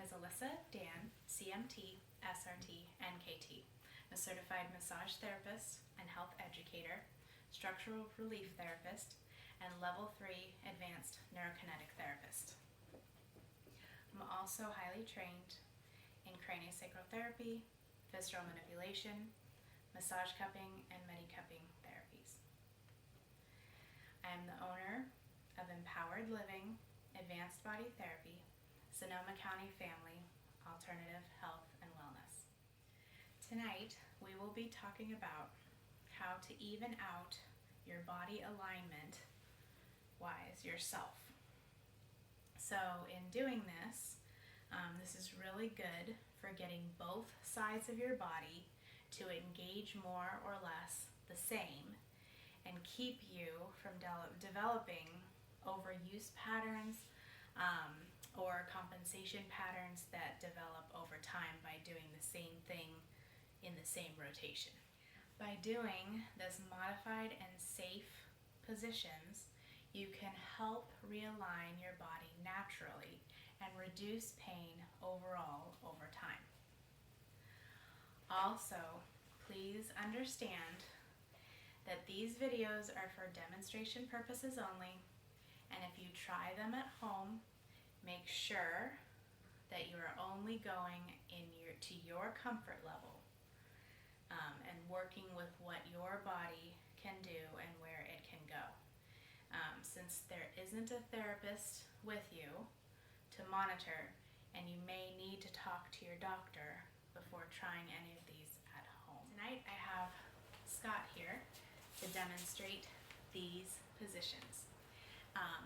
is Alyssa Dan, CMT, SRT, and KT, a certified massage therapist and health educator, structural relief therapist, and level 3 advanced neurokinetic therapist. I'm also highly trained in craniosacral therapy, visceral manipulation, massage cupping, and medi-cupping therapies. I am the owner of Empowered Living, Advanced Body Therapy, Sonoma County Family, Alternative Health and Wellness. Tonight, we will be talking about how to even out your body alignment wise yourself. So in doing this, this is really good for getting both sides of your body to engage more or less the same and keep you from developing overuse patterns or compensation patterns that develop over time by doing the same thing in the same rotation. By doing this modified and safe positions, you can help realign your body naturally and reduce pain overall over time. Also, please understand that these videos are for demonstration purposes only, and if you try them at home, make sure that you are only going to your comfort level and working with what your body can do and where it can go. Since there isn't a therapist with you to monitor, and you may need to talk to your doctor before trying any of these at home. Tonight I have Scott here to demonstrate these positions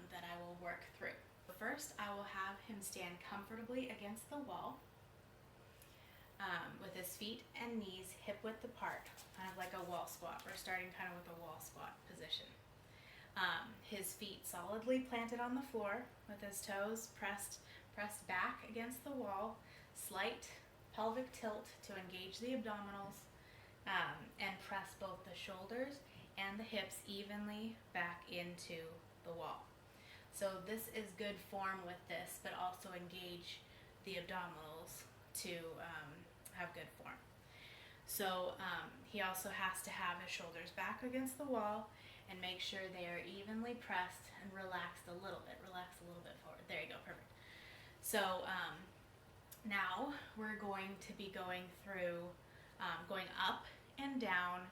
that I will work through. First, I will have him stand comfortably against the wall with his feet and knees hip width apart, kind of like a wall squat. We're starting kind of with a wall squat position. His feet solidly planted on the floor with his toes pressed back against the wall, slight pelvic tilt to engage the abdominals, and press both the shoulders and the hips evenly back into the wall. So this is good form with this, but also engage the abdominals to have good form. So he also has to have his shoulders back against the wall and make sure they are evenly pressed and relaxed a little bit. Relax a little bit forward. There you go, perfect. So now we're going to be going through, going up and down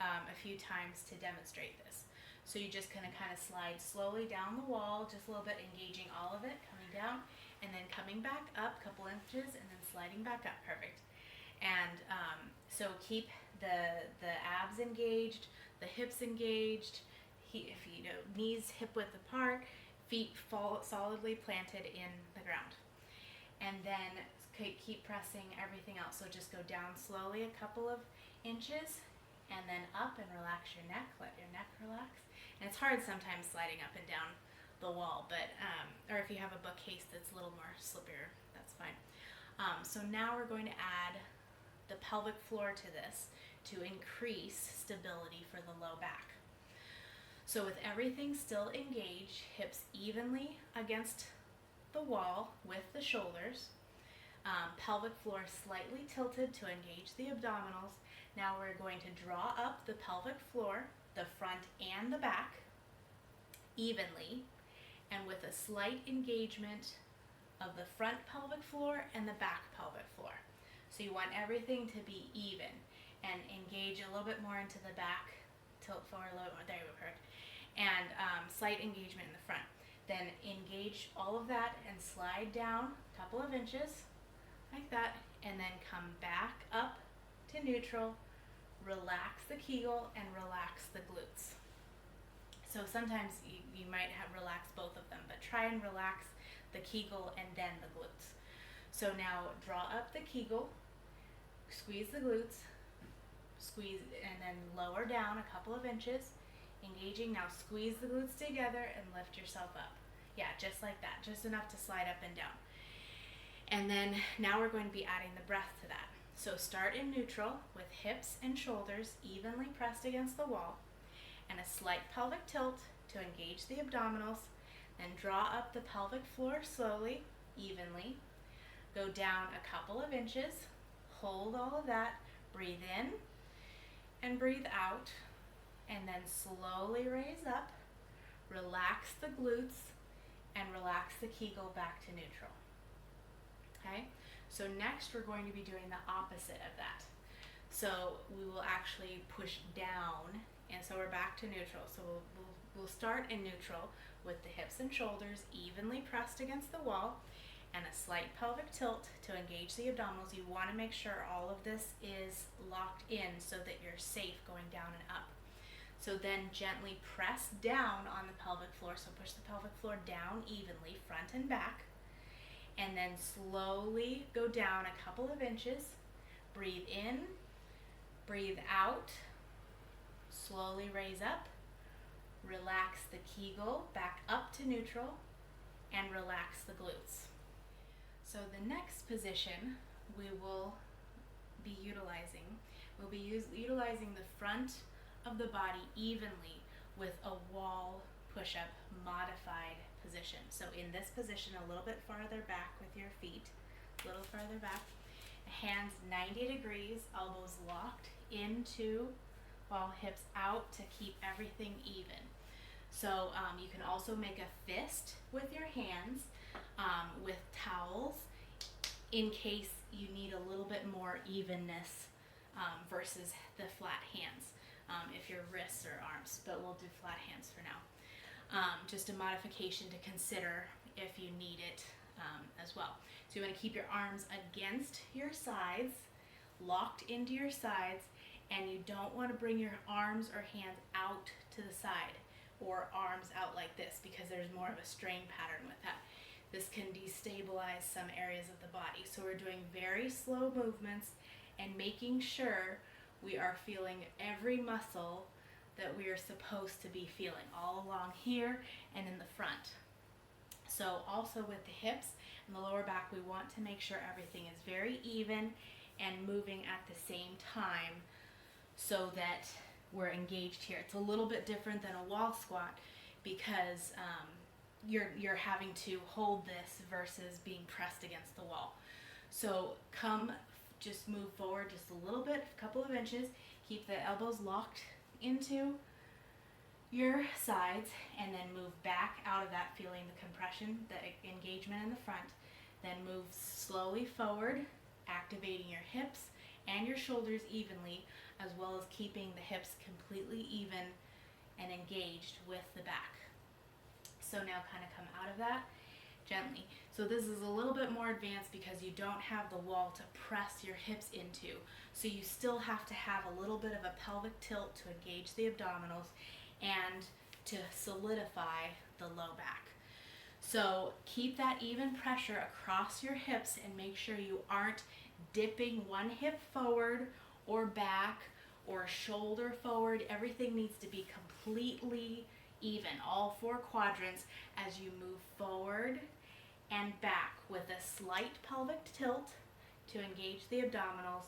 a few times to demonstrate this. So you're just gonna kind of slide slowly down the wall, just a little bit, engaging all of it, coming down, and then coming back up a couple inches, and then sliding back up, perfect. And so keep the abs engaged, the hips engaged, knees hip width apart, feet solidly planted in the ground. And then keep pressing everything else. So just go down slowly a couple of inches, and then up and relax your neck, let your neck relax. And it's hard sometimes sliding up and down the wall, but or if you have a bookcase that's a little more slippier, that's fine. So now we're going to add the pelvic floor to this to increase stability for the low back. So with everything still engaged, hips evenly against the wall with the shoulders, pelvic floor slightly tilted to engage the abdominals. Now we're going to draw up the pelvic floor, the front and the back, evenly, and with a slight engagement of the front pelvic floor and the back pelvic floor. So you want everything to be even and engage a little bit more into the back, tilt forward a little more, there you go, perfect. And slight engagement in the front. Then engage all of that and slide down a couple of inches, like that, and then come back up to neutral, relax the Kegel, and relax the glutes. So sometimes you might have relaxed both of them, but try and relax the Kegel and then the glutes. So now draw up the Kegel, squeeze the glutes, squeeze, and then lower down a couple of inches, engaging. Now squeeze the glutes together and lift yourself up. Yeah, just like that, just enough to slide up and down. And then now we're going to be adding the breath to that. So start in neutral with hips and shoulders evenly pressed against the wall, and a slight pelvic tilt to engage the abdominals. Then draw up the pelvic floor slowly, evenly. Go down a couple of inches, hold all of that, breathe in and breathe out, and then slowly raise up, relax the glutes, and relax the Kegel back to neutral. Okay, so next we're going to be doing the opposite of that. So we will actually push down, and so we're back to neutral. So we'll start in neutral with the hips and shoulders evenly pressed against the wall and a slight pelvic tilt to engage the abdominals. You want to make sure all of this is locked in so that you're safe going down and up. So then gently press down on the pelvic floor. So push the pelvic floor down evenly, front and back, and then slowly go down a couple of inches. Breathe in, breathe out, slowly raise up, relax the Kegel back up to neutral, and relax the glutes. So the next position we will be utilizing, utilizing the front of the body evenly with a wall push-up modified position. So in this position, a little bit farther back with your feet, a little farther back, hands 90 degrees, elbows locked into while hips out to keep everything even. So you can also make a fist with your hands with towels in case you need a little bit more evenness versus the flat hands if your wrists or arms, but we'll do flat hands for now. Just a modification to consider if you need it as well. So you want to keep your arms against your sides, locked into your sides, and you don't want to bring your arms or hands out to the side or arms out like this because there's more of a strain pattern with that. This can destabilize some areas of the body. So we're doing very slow movements and making sure we are feeling every muscle that we are supposed to be feeling all along here and in the front. So also with the hips and the lower back, we want to make sure everything is very even and moving at the same time so that we're engaged here. It's a little bit different than a wall squat because you're having to hold this versus being pressed against the wall. So just move forward just a little bit, a couple of inches, keep the elbows locked into your sides, and then move back out of that, feeling the compression, the engagement in the front. Then move slowly forward, activating your hips and your shoulders evenly, as well as keeping the hips completely even and engaged with the back. So now kind of come out of that gently. So this is a little bit more advanced because you don't have the wall to press your hips into. So you still have to have a little bit of a pelvic tilt to engage the abdominals and to solidify the low back. So keep that even pressure across your hips and make sure you aren't dipping one hip forward or back or shoulder forward. Everything needs to be completely even, all four quadrants, as you move forward and back with a slight pelvic tilt to engage the abdominals,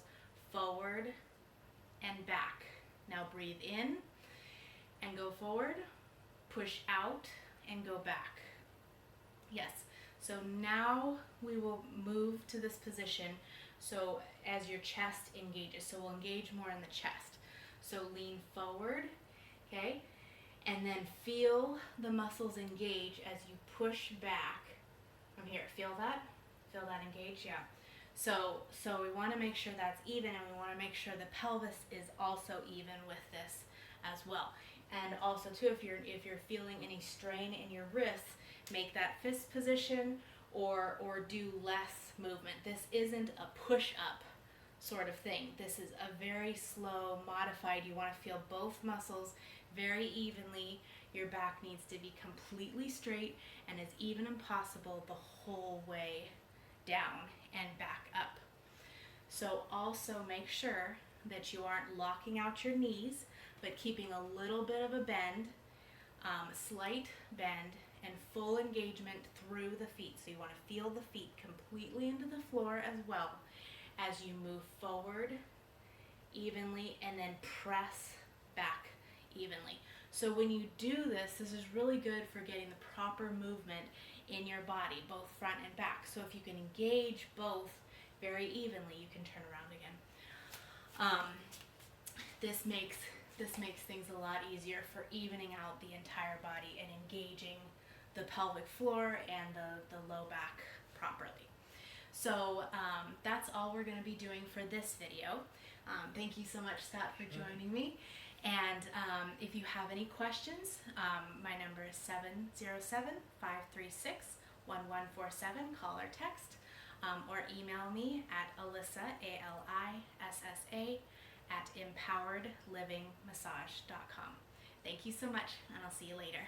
forward and back. Now breathe in and go forward, push out and go back. Yes, so now we will move to this position so as your chest engages. So we'll engage more in the chest. So lean forward, okay? And then feel the muscles engage as you push back from here. Feel that? Feel that engage? Yeah. So we want to make sure that's even, and we want to make sure the pelvis is also even with this as well. And also too, if you're feeling any strain in your wrists, make that fist position or do less movement. This isn't a push-up sort of thing. This is a very slow, modified. You want to feel both muscles very evenly. Your back needs to be completely straight and as even as possible the whole way down and back up. So also make sure that you aren't locking out your knees, but keeping a little bit of a bend, slight bend, and full engagement through the feet. So you want to feel the feet completely into the floor as well as you move forward evenly and then press back evenly. So when you do this, this is really good for getting the proper movement in your body, both front and back. So if you can engage both very evenly, you can turn around again. This makes things a lot easier for evening out the entire body and engaging the pelvic floor and the low back properly. So that's all we're going to be doing for this video. Thank you so much, Scott, for joining me. And if you have any questions, my number is 707-536-1147. Call or text, or email me at Alyssa, ALISSA, at empoweredlivingmassage.com. Thank you so much, and I'll see you later.